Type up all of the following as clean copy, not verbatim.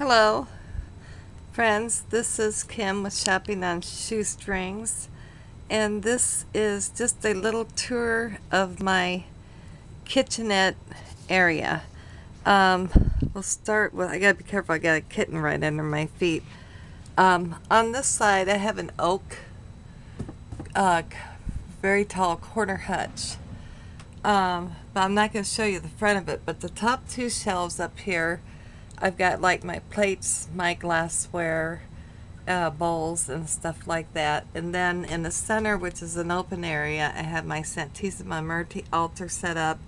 Hello, friends. This is Kim with Shopping on Shoestrings, and this is just a little tour of my kitchenette area. We'll start with, I gotta be careful, I got a kitten right under my feet. On this side, I have an oak, uh, very tall corner hutch. But I'm not going to show you the front of it, but the top two shelves up here, I've got like my plates, my glassware, bowls and stuff like that. And then in the center, which is an open area, I have my Santissima Myrti altar set up.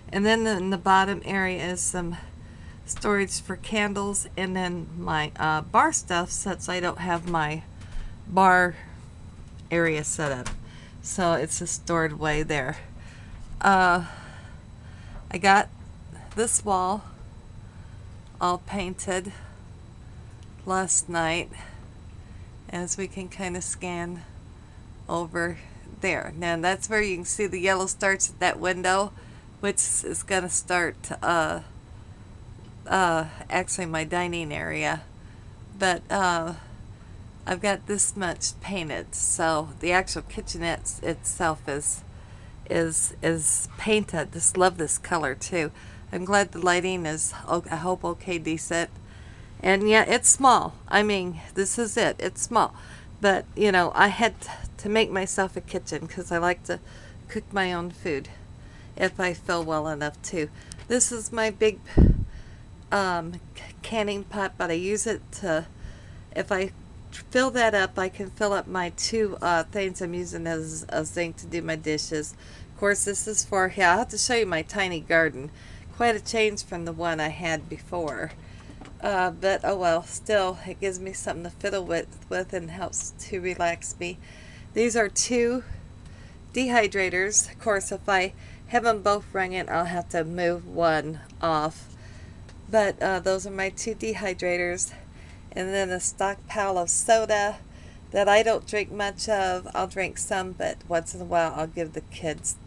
And then in the bottom area is some storage for candles, and then my bar stuff, since I don't have my bar area set up. So it's just stored away there. I got this wall all painted last night, as we can kind of scan over there. Now that's where you can see the yellow starts at that window, which is going to start actually my dining area. But I've got this much painted, so the actual kitchenette itself is painted. Just love this color too. I'm glad the lighting is, I hope, okay, decent. And yeah, it's small. I mean, this is it. It's small. But, you know, I had to make myself a kitchen because I like to cook my own food if I feel well enough to. This is my big canning pot, but I use it to, if I fill that up, I can fill up my two things I'm using as a zinc to do my dishes. Of course, this is for, yeah, I'll have to show you my tiny garden. Quite a change from the one I had before. But oh well, still, it gives me something to fiddle with and helps to relax me. These are two dehydrators. Of course, if I have them both running, I'll have to move one off. But those are my two dehydrators. And then a stockpile of soda that I don't drink much of. I'll drink some, but once in a while I'll give the kids,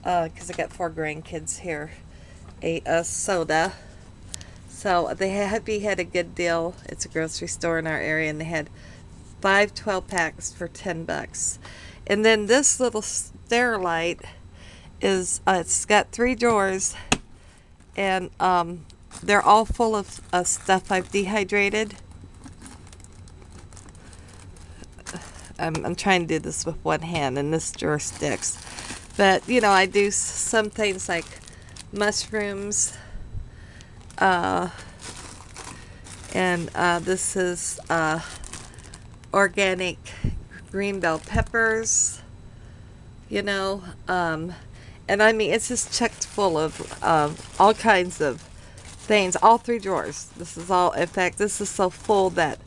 because I got 4 grandkids here, a soda. So they had a good deal. It's a grocery store in our area, and they had 5 12-packs for $10. And then this little Sterilite is, it's got 3 drawers, and they're all full of stuff I've dehydrated. I'm trying to do this with one hand, and this drawer sticks. But, you know, I do some things like mushrooms, and this is organic green bell peppers, you know, and I mean, it's just chocked full of all kinds of things, all 3 drawers. This is all, in fact, this is so full that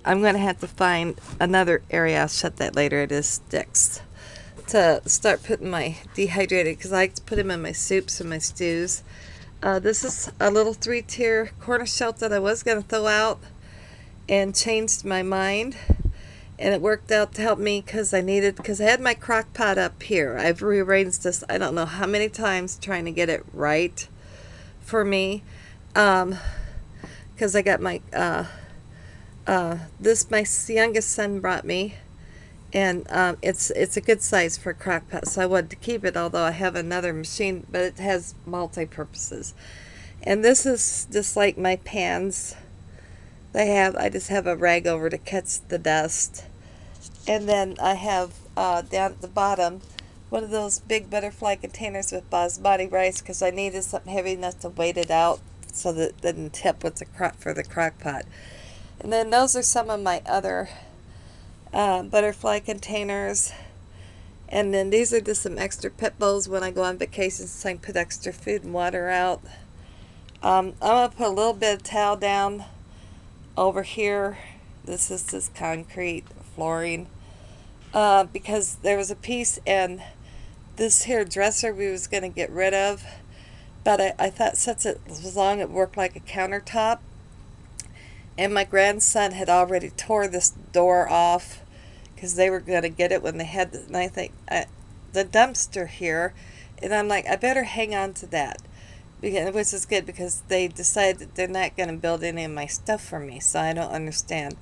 I'm going to have to find another area. I'll shut that later. It just sticks. To start putting my dehydrated, because I like to put them in my soups and my stews. This is a little 3-tier corner shelf that I was going to throw out and changed my mind. And it worked out to help me because I had my crock pot up here. I've rearranged this, I don't know how many times, trying to get it right for me. Because I got my... this my youngest son brought me, and it's a good size for a crock pot, so I wanted to keep it, although I have another machine, but it has multi-purposes. And this is just like my pans. I just have a rag over to catch the dust. And then I have down at the bottom one of those big butterfly containers with basmati rice, because I needed something heavy enough to weight it out so that it didn't tip with for the crock pot. And then those are some of my other butterfly containers. And then these are just some extra pit bowls when I go on vacation, so I can put extra food and water out. I'm going to put a little bit of towel down over here. This is just concrete flooring. Because there was a piece in this here dresser we was going to get rid of. But I thought since it was long, it worked like a countertop. And my grandson had already tore this door off because they were going to get it when they had the, and I think, the dumpster here. And I'm like, I better hang on to that. which is good because they decided that they're not going to build any of my stuff for me, so I don't understand,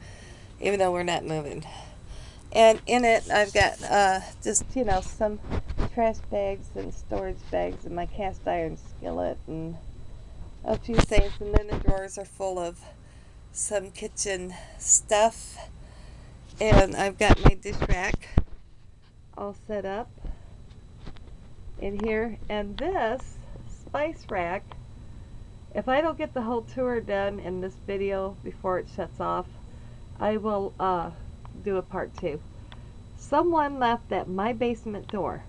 even though we're not moving. And in it, I've got just, some trash bags and storage bags and my cast iron skillet and a few things. And then the drawers are full of some kitchen stuff. And I've got my dish rack all set up in here. And this spice rack, if I don't get the whole tour done in this video before it shuts off, I will do a part 2. Someone left at my basement door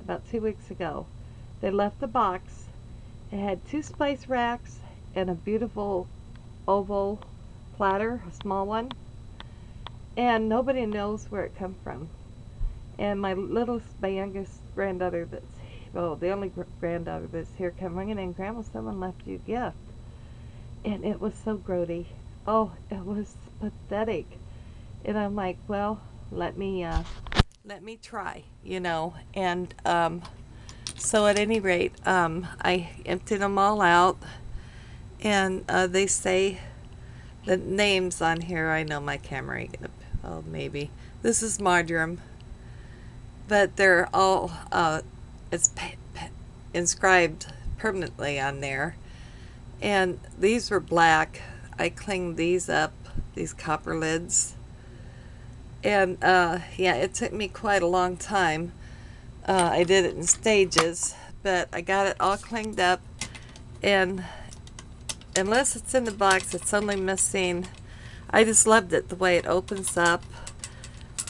about 2 weeks ago. They left a box. It had 2 spice racks and a beautiful oval platter, a small one, and nobody knows where it come from. And my youngest granddaughter, the only granddaughter that's here, come ringing in, Grandma, someone left you a gift. And it was so grody. Oh, it was pathetic. And I'm like, well, let me try, And so at any rate, I emptied them all out, and they say the names on here. I know my camera ain't gonna. Oh, maybe this is marjoram, but they're all it's inscribed permanently on there. And these were black. I cleaned these up, these copper lids. And yeah, it took me quite a long time. I did it in stages, but I got it all cleaned up. And unless it's in the box, it's only missing. I just loved it the way it opens up.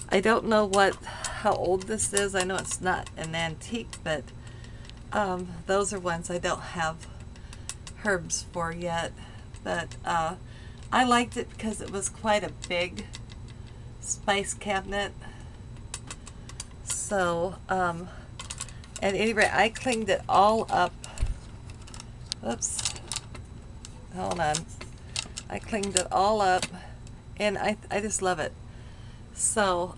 I don't know how old this is. I know it's not an antique, but those are ones I don't have herbs for yet. But I liked it because it was quite a big spice cabinet. So at any rate, I cleaned it all up. Oops, hold on. I cleaned it all up, and I just love it. So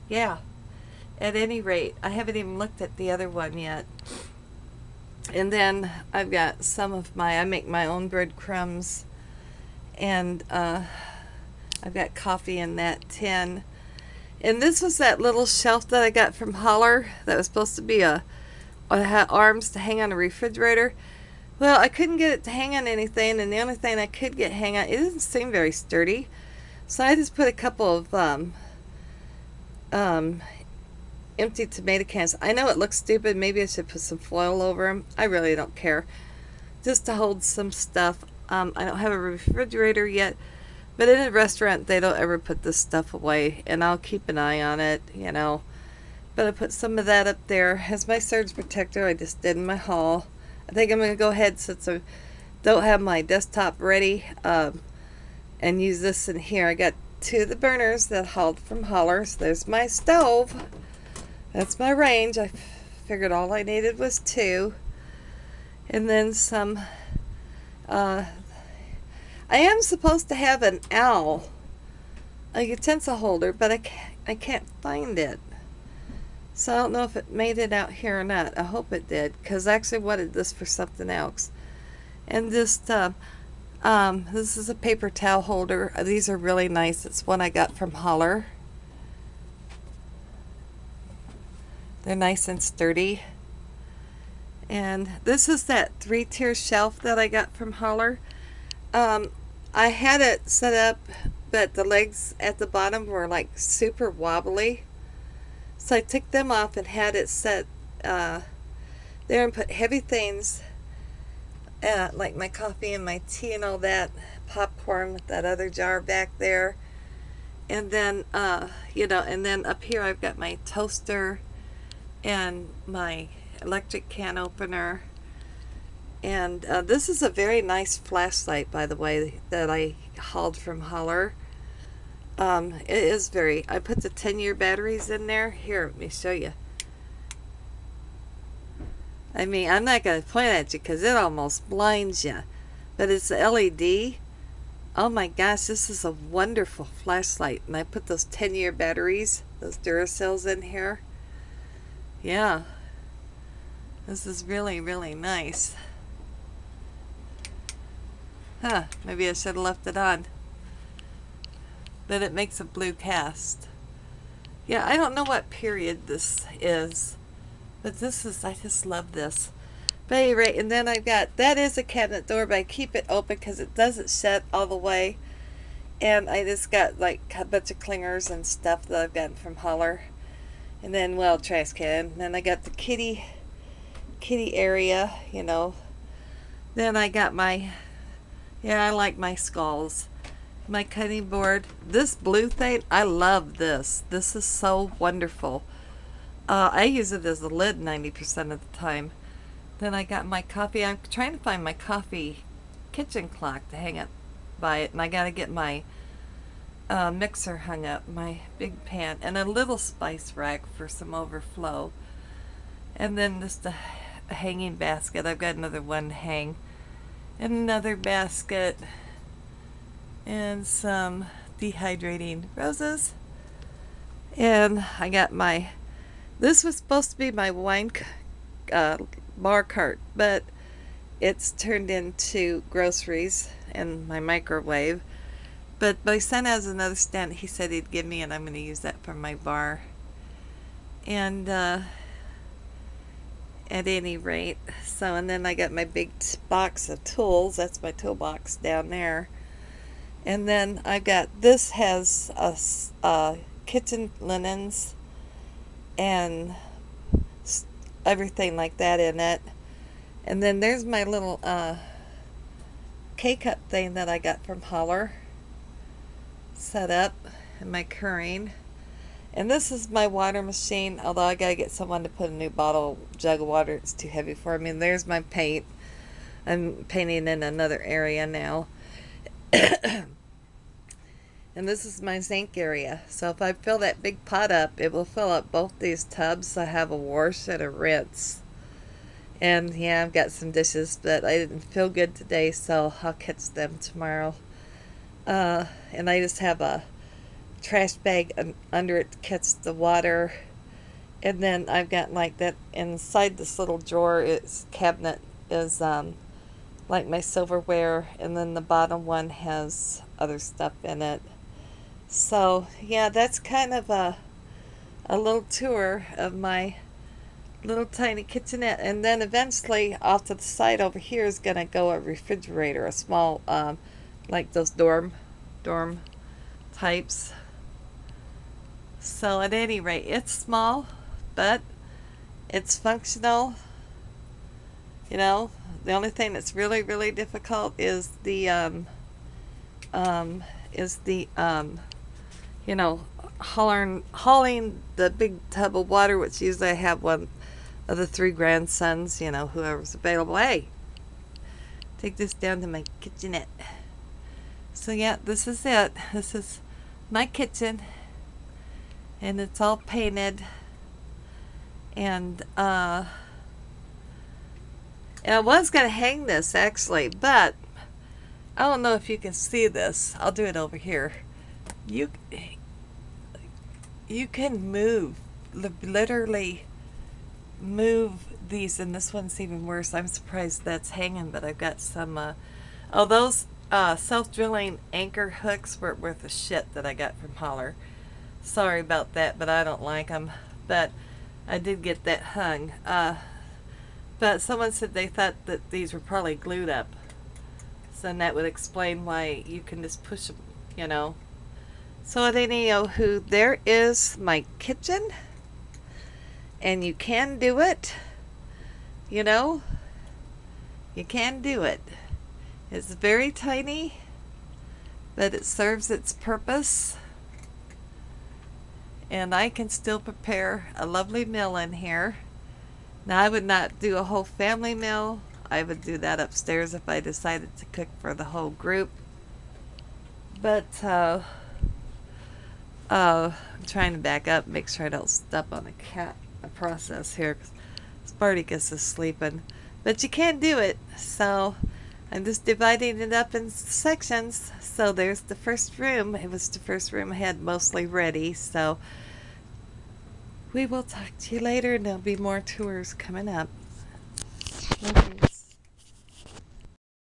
yeah, at any rate, I haven't even looked at the other one yet. And then I've got some of I make my own breadcrumbs, and I've got coffee in that tin. And this was that little shelf that I got from Holler that was supposed to be had arms to hang on a refrigerator. Well, I couldn't get it to hang on anything, and the only thing I could get hang on, it doesn't seem very sturdy. So I just put a couple of empty tomato cans. I know it looks stupid. Maybe I should put some foil over them. I really don't care. Just to hold some stuff. I don't have a refrigerator yet, but in a restaurant they don't ever put this stuff away, and I'll keep an eye on it, But I put some of that up there as my surge protector. I just did in my haul. I think I'm going to go ahead, since I don't have my desktop ready, and use this in here. I got 2 of the burners that I hauled from Holler. So there's my stove. That's my range. I figured all I needed was 2. And then some, I am supposed to have an owl, a utensil holder, but I can't find it. So I don't know if it made it out here or not. I hope it did, because I actually wanted this for something else. And this is a paper towel holder. These are really nice. It's one I got from Holler. They're nice and sturdy. And this is that 3-tier shelf that I got from Holler. I had it set up, but the legs at the bottom were like super wobbly. So I took them off and had it set there, and put heavy things like my coffee and my tea and all that, popcorn with that other jar back there. And then, and then up here I've got my toaster and my electric can opener. And this is a very nice flashlight, by the way, that I hauled from Holler. It is I put the 10-year batteries in there. Here, let me show you. I mean, I'm not going to point at you because it almost blinds you. But it's a LED. Oh my gosh, this is a wonderful flashlight. And I put those 10-year batteries, those Duracells in here. Yeah. This is really, really nice. Huh, maybe I should have left it on. But it makes a blue cast. Yeah, I don't know what period this is, but this is, I just love this. But anyway, and then I've got, that is a cabinet door, but I keep it open because it doesn't shut all the way. And I just got like a bunch of clingers and stuff that I've gotten from Holler. And then, well, trash can. And then I got the kitty area, you know. Then I got my, yeah, I like my skulls. My cutting board. This blue thing, I love this. This is so wonderful. I use it as a lid 90% of the time. Then I got my coffee. I'm trying to find my coffee kitchen clock to hang up by it. And I got to get my mixer hung up, my big pan. And a little spice rack for some overflow. And then just a hanging basket. I've got another one to hang. And another basket. And some dehydrating roses. And I got my, this was supposed to be my wine bar cart, but it's turned into groceries and my microwave. But my son has another stand he said he'd give me, and I'm going to use that for my bar. And at any rate, so, and then I got my big box of tools. That's my toolbox down there. And then I've got, this has kitchen linens and everything like that in it. And then there's my little K-cup thing that I got from Holler set up, and my currying. And this is my water machine, although I gotta get someone to put a new jug of water. It's too heavy for me. And there's my paint. I'm painting in another area now. And this is my zinc area. So if I fill that big pot up, it will fill up both these tubs. So I have a wash and a rinse. And yeah, I've got some dishes, but I didn't feel good today, so I'll catch them tomorrow. And I just have a trash bag under it to catch the water. And then I've got like that inside this little drawer, it's cabinet is like my silverware, and then the bottom one has other stuff in it. So yeah, that's kind of a little tour of my little tiny kitchenette. And then eventually off to the side over here is gonna go a refrigerator, a small like those dorm types. So at any rate, it's small, but it's functional. You know, the only thing that's really, really difficult is the you know, hauling the big tub of water, which usually I have one of the 3 grandsons, you know, whoever's available. Hey, take this down to my kitchenette. So yeah, this is it. This is my kitchen, and it's all painted. And I was gonna hang this actually, but I don't know if you can see this. I'll do it over here. You can move, literally move these, and this one's even worse. I'm surprised that's hanging, but I've got some those self-drilling anchor hooks were worth a shit that I got from Holler. Sorry about that, but I don't like them. But I did get that hung. But someone said they thought that these were probably glued up. So that would explain why you can just push them, you know. So at any who, there is my kitchen. And you can do it. You know. You can do it. It's very tiny, but it serves its purpose. And I can still prepare a lovely meal in here. Now, I would not do a whole family meal. I would do that upstairs if I decided to cook for the whole group. But I'm trying to back up, make sure I don't step on a process here, because Spartacus is sleeping. But you can do it, so I'm just dividing it up in sections. So there's the first room. It was the first room I had mostly ready, so we will talk to you later, and there'll be more tours coming up. Okay.